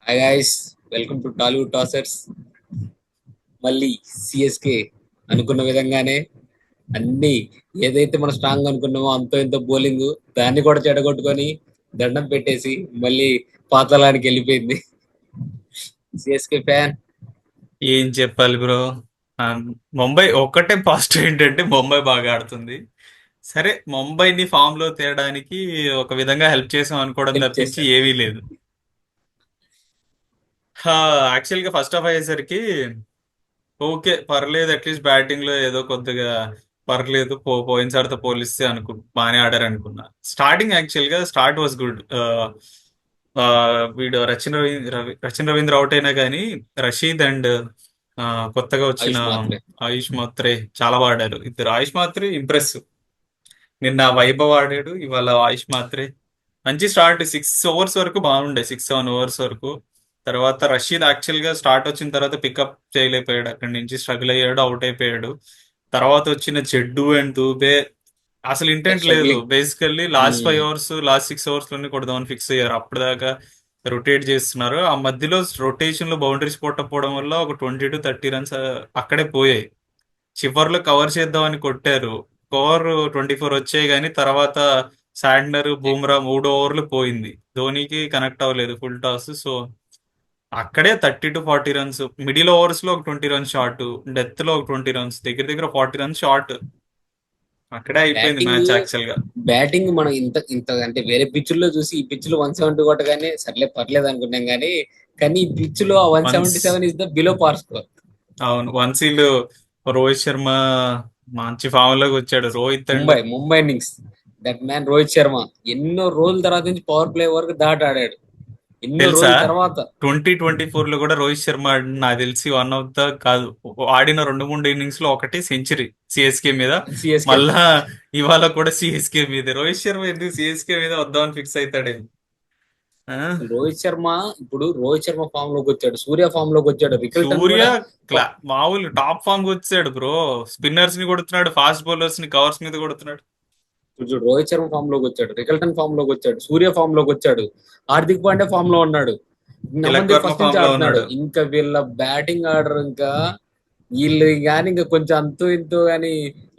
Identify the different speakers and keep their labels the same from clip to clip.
Speaker 1: Hi guys, welcome to Tollywood tossers. మళ్ళీ CSK అనుకున్న విధంగానే అన్ని ఏదైతే మనం స్ట్రాంగ్ అనుకున్నామో అంతో ఇంత బౌలింగ్ దాన్ని కూడా చెడగొట్టుకొని దండం పెట్టేసి మళ్ళీ పాతాళానికి వెళ్ళిపోయింది. CSK fan.
Speaker 2: ఏం చెప్పాలి బ్రో. ఆ, ముంబై ఒక్కటే పాజిటివ్ ఏంటంటే ముంబై బాగా ఆడుతుంది. సరే, ముంబైని ఫామ్ లో తేయడానికి ఒక విధంగా హెల్ప్ చేసాం అనుకోవడం
Speaker 1: హెల్ప్
Speaker 2: తప్పించి
Speaker 1: చేశారు.
Speaker 2: ఏమీ లేదు. యాక్చువల్ గా ఫస్ట్ హాఫ్ అయ్యేసరికి ఓకే పర్లేదు, అట్లీస్ట్ బ్యాటింగ్ లో ఏదో కొద్దిగా పర్లేదు, పోయినసారితో పోలిస్తే బాగానే ఆడారు అనుకున్నా. స్టార్టింగ్ యాక్చువల్ గా స్టార్ట్ వాజ్ గుడ్. వీడు రచిన్ రవీంద్ర అవుట్ అయినా కానీ రషీద్ అండ్ ఆ, కొత్తగా వచ్చిన
Speaker 1: ఆయుష్ మాత్రే.
Speaker 2: ఆయుష్ మాత్రే చాలా బాగా ఆడారు. ఇద్దరు ఆయుష్ మాత్రే ఇంప్రెస్. నిన్న వైభవ్ ఆడాడు, ఇవాళ ఆయుష్ మాత్రే. మంచి స్టార్ట్, 6 ఓవర్స్ వరకు బాగుండే, 6-7 ఓవర్స్ వరకు. తర్వాత రషీద్ యాక్చువల్ గా స్టార్ట్ వచ్చిన తర్వాత పికప్ చేయలేకపోయాడు, అక్కడి నుంచి స్ట్రగుల్ అయ్యాడు, అవుట్ అయిపోయాడు. తర్వాత వచ్చిన జడ్డు అండ్ దూబే అసలు ఇంటెంట్ లేదు.
Speaker 1: Struggling.
Speaker 2: Basically last 5 overs, last 6 overs లోనే కొడదామని ఫిక్స్ అయ్యారు. అప్పటిదాకా రొటేట్ చేస్తున్నారు. ఆ మధ్యలో రొటేషన్ లో బౌండరీస్ కొట్టకపోవడం వల్ల ఒక 20 to 30 రన్స్ అక్కడే పోయాయి. చివర్లో కవర్ చేద్దామని కొట్టారు. కవర్ 24 వచ్చాయి, కానీ తర్వాత శాంట్నర్, బూమ్రా 3 ఓవర్లు పోయింది. ధోనికి కనెక్ట్ అవ్వలేదు ఫుల్ టాస్. సో అక్కడే 30 to 40 రన్స్, మిడిల్ ఓవర్స్ లో ఒక 20 రన్స్ షార్ట్, డెత్ లో ఒక 20 రన్స్, దగ్గర దగ్గర 40 రన్స్ షార్ట్. అక్కడే అయిపోయింది
Speaker 1: బ్యాటింగ్
Speaker 2: మ్యాచ్ యాక్చువల్ గా.
Speaker 1: బ్యాటింగ్ మనం ఇంత ఇంత అంటే వేరే పిచ్చుల్లో చూసి ఈ పిచ్లో 170 కొట్టగానే సర్లే పర్లేదు అనుకున్నాం, కానీ ఈ పిచ్ లో 177
Speaker 2: once
Speaker 1: is the below par score.
Speaker 2: అవును, వన్స్ వీళ్ళు రోహిత్ శర్మ మంచి ఫామ్ లోకి వచ్చాడు. Rohit and
Speaker 1: Mumbai innings. That man Rohit Sharma ఎన్నో రోజుల తర్వాత నుంచి పవర్ ప్లే వరకు దాటి ఆడాడు. ఎన్నో
Speaker 2: తెలుసా,
Speaker 1: రోజుల తర్వాత.
Speaker 2: 2024 లో కూడా రోహిత్ శర్మ నాకు తెలిసి వన్ ఆఫ్ ద కాదు, ఆడిన 2-3 ఇన్నింగ్స్ లో ఒకటి సెంచరీ సిఎస్కే మీద.
Speaker 1: సిఎస్కే.
Speaker 2: మళ్ళా ఇవాళ కూడా సిఎస్కే మీద. రోహిత్ శర్మ ఎందుకు సిఎస్కే మీద వద్దామని ఫిక్స్ అవుతాడే.
Speaker 1: రోహిత్ శర్మ ఫామ్ లోకి వచ్చాడు, సూర్య ఫామ్ లోకి వచ్చాడు, రికల్టన్
Speaker 2: సూర్య
Speaker 1: కూడా.
Speaker 2: మామూలు టాప్ ఫామ్ కి వచ్చాడు బ్రో. స్పిన్నర్స్ ని కొడుతున్నాడు, ఫాస్ట్ బౌలర్స్ ని కవర్స్ మీద కొడుతున్నాడు.
Speaker 1: చూడు, రోహిత్ శర్మ ఫామ్ లోకి వచ్చాడు, రికల్టన్ ఫామ్ లోకి వచ్చాడు, సూర్య ఫామ్ లోకి వచ్చాడు, హార్దిక్ పాండ్యా ఫామ్ లో ఉన్నాడు,
Speaker 2: తిలక్
Speaker 1: నమన్దీప్
Speaker 2: వర్మ
Speaker 1: ఫస్ట్ నుంచి
Speaker 2: ఫామ్ లో
Speaker 1: ఆడుతున్నాడు.
Speaker 2: ఉన్నాడు.
Speaker 1: ఇంకా వీళ్ళ బ్యాటింగ్ ఆర్డర్ ఇంకా వీళ్ళు కానీ ఇంకా కొంచెం అంతో ఇంతో కానీ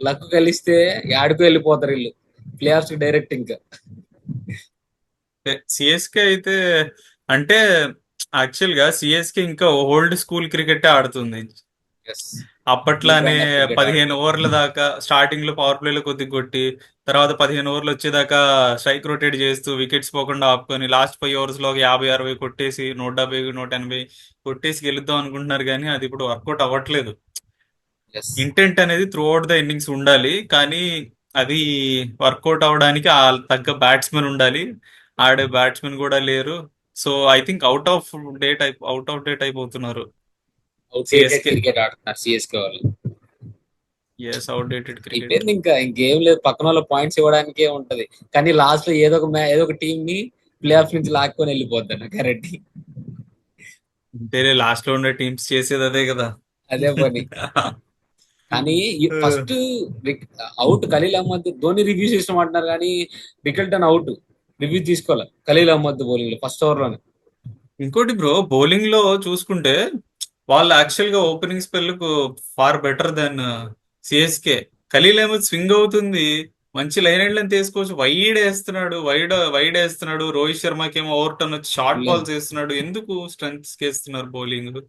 Speaker 1: లక్ కలిస్తే ఆడికి వెళ్ళిపోతారు వీళ్ళు ప్లే ఆఫ్స్ డైరెక్ట్ ఇంకా.
Speaker 2: సిఎస్కే అయితే అంటే యాక్చువల్ గా సిఎస్కే ఇంకా ఓల్డ్ స్కూల్ క్రికెట్ ఆడుతుంది.
Speaker 1: ఎస్. న్యూ
Speaker 2: అప్పట్లానే
Speaker 1: బ్రాండ్ ఆఫ్ క్రికెట్
Speaker 2: 15 ఓవర్ల దాకా స్టార్టింగ్ లో పవర్ ప్లేలో కొద్ది కొట్టి, తర్వాత 15 ఓవర్లు వచ్చేదాకా స్ట్రైక్ రొటేట్ చేస్తూ వికెట్స్ పోకుండా ఆపుకొని, లాస్ట్ 5 ఓవర్స్ లో ఒక 50-60 కొట్టేసి 170-180 కొట్టేసి గెలుద్దాం అనుకుంటున్నారు. కానీ అది ఇప్పుడు వర్కౌట్ అవ్వట్లేదు.
Speaker 1: ఎస్.
Speaker 2: ఇంటెంట్ అనేది త్రూ అవుట్ ద ఇన్నింగ్స్ ఉండాలి, కానీ అది వర్కౌట్ అవడానికి ఆ తగ్గ బ్యాట్స్మెన్ ఉండాలి. ఆడే బ్యాట్స్మెన్ కూడా లేరు. So I think out of date అయిపోతున్నారు
Speaker 1: అవుట్డేటెడ్
Speaker 2: సిఎస్కే.
Speaker 1: క్రికెట్ ఆడుతున్నారు సిఎస్కే వాళ్ళు.
Speaker 2: Yes, outdated cricket.
Speaker 1: అయిపోయింది, ఇంకా ఇంకేం లేదు, పక్కన వాళ్ళ పాయింట్స్ ఇవ్వడానికే ఉంటది. కానీ లాస్ట్ లో ఏదో ఒక టీం ని ప్లే ఆఫ్ నుంచి లాక్కొని వెళ్ళిపోతాను కరెక్ట్.
Speaker 2: అంతేలే, లాస్ట్ లో ఉండే టీమ్స్ చేసేది అదే కదా.
Speaker 1: అదే పని. కానీ first out Khalil Ahmed, Dhoni review system అంటున్నారు కానీ రికల్టన్ అవుట్ రివ్యూ తీసుకోవాలి ఖలీల్ అహ్మద్ బౌలింగ్ లో ఫస్ట్ ఓవర్ లోనే.
Speaker 2: ఇంకోటి బ్రో, బౌలింగ్ లో చూసుకుంటే వాళ్ళు యాక్చువల్ గా ఓపెనింగ్ స్పెల్ కు far better than CSK. Khalil Ahmed swing అవుతుంది, మంచి లైన్ అండ్ తీసుకోవచ్చు, వైడ్ వేస్తున్నాడు, వైడ్ వేస్తున్నాడు. రోహిత్ శర్మకి ఏమో ఓవర్ టర్న్ వచ్చి షార్ట్ బాల్స్ వేస్తున్నాడు. ఎందుకు స్ట్రెంగ్స్ వేస్తున్నారు బౌలింగ్?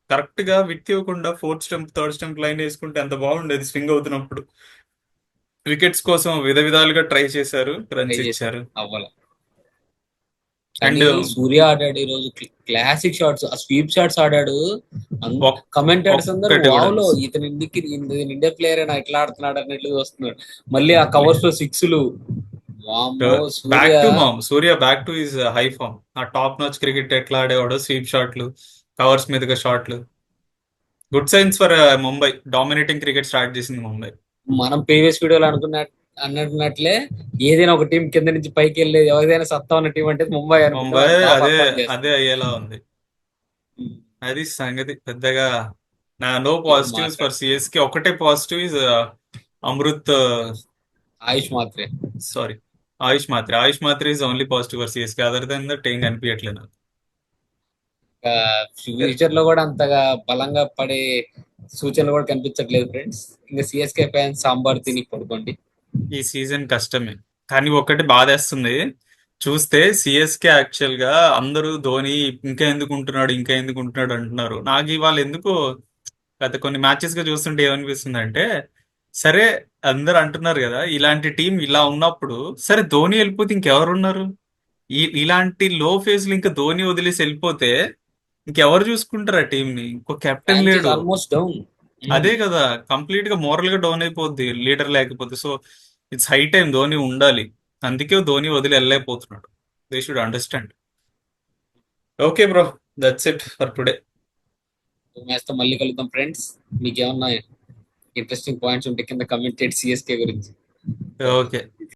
Speaker 2: కరెక్ట్ గా విత్ ఇవ్వకుండా fourth stump, third stump line వేసుకుంటే ఎంత బాగుండేది స్వింగ్ అవుతున్నప్పుడు. వికెట్స్ కోసం విధ విధాలుగా ట్రై చేశారు,
Speaker 1: ట్రై
Speaker 2: రన్స్
Speaker 1: చేశారు,
Speaker 2: ఇచ్చారు.
Speaker 1: అవ్వాలి. కానీ
Speaker 2: అండ్
Speaker 1: సూర్య ఆడాడు ఈ రోజు క్లాసిక్ షాట్స్, ఆ స్వీప్ షాట్స్ ఆడాడు. కమెంటేటర్స్ అందరూ
Speaker 2: ఒక్కటి కూడా
Speaker 1: వావ్లో
Speaker 2: మిస్.
Speaker 1: ఇతను ఇండియా ప్లేయర్ అయినా ఎట్లా ఆడుతున్నాడు అన్నట్లు వస్తున్నాడు. మళ్ళీ ఆ కవర్స్ లో సిక్స్లు. వామ్మో Surya.
Speaker 2: Back to form, Surya back to his high form. ఆ టాప్ నాచ్ క్రికెట్ ఎట్లా ఆడేవాడో, స్వీప్ షాట్లు, కవర్స్ మీదుగా షాట్లు. Good signs for Mumbai. Dominating cricket start చేసింది ముంబై.
Speaker 1: మనం ప్రీవియస్ వీడియోలో అన్నట్లే ఏదైనా ఒక టీం కింద నుంచి పైకి వెళ్ళేది ఎవరిదైనా సత్తా ఉన్న టీం అంటే ముంబై అనుకుంటాం,
Speaker 2: ముంబై
Speaker 1: అది బాగా
Speaker 2: అదే
Speaker 1: పర్ఫార్మ్
Speaker 2: అదే
Speaker 1: చేస్తుంది.
Speaker 2: అయ్యేలా ఉంది. అది సంగతి పెద్దగా. నో
Speaker 1: ఏం
Speaker 2: పాజిటివ్స్
Speaker 1: మాట్లాడు.
Speaker 2: For CSK. ఒకటే positive is Amrit.
Speaker 1: Ayush Mhatre.
Speaker 2: Sorry, Ayush Mhatre. Ayush Mhatre is only positive for CSK. Other than that ఏం కనిపించట్లేదు నాకు.
Speaker 1: ఫ్యూచర్ లో కూడా అంతగా బలంగా పడే సూచనలు కూడా కనిపించట్లేదు ఫ్రెండ్స్. ఇంకా సిఎస్కే ఫ్యాన్స్ సాంబార్ తిని పడుకోండి.
Speaker 2: ఈ సీజన్ కష్టమే. కానీ ఒకటి బాధేస్తుంది. చూస్తే సిఎస్కే యాక్చువల్ గా అందరూ ధోని ఇంకా ఎందుకు ఉంటున్నాడు, ఇంకా ఎందుకు ఉంటున్నాడు అంటున్నారు. నాకు ఇవాళ ఎందుకో గత కొన్ని మ్యాచెస్ గా చూస్తుంటే ఏమనిపిస్తుంది అంటే, సరే అందరు అంటున్నారు కదా ఇలాంటి టీం ఇలా ఉన్నప్పుడు, సరే ధోని వెళ్ళిపోతే ఇంకెవరున్నారు? ఇలాంటి లో ఫేజ్ లో ఇంకా ధోని వదిలేసి వెళ్ళిపోతే ఇంకెవరు చూసుకుంటారు ఆ టీం ని? ఇంకో కెప్టెన్
Speaker 1: ఫ్రాంచైజ్
Speaker 2: లేడు.
Speaker 1: Almost down.
Speaker 2: అదే కదా, కంప్లీట్ గా మోరల్ గా డౌన్ అయిపోద్ది లీడర్ లేకపోతే. So it's high time Dhoni ఉండాలి. అందుకే ధోని వదిలి వెళ్ళలేకపోతున్నాడు. They should understand. Okay bro, that's it for today.
Speaker 1: Match తో మళ్ళీ కలుద్దాం ఫ్రెండ్స్. మీకు ఏమన్నా ఇంట్రెస్టింగ్ పాయింట్స్ ఉంటే కింద కమెంట్ చేయండి సిఎస్కే గురించి.
Speaker 2: ఓకే.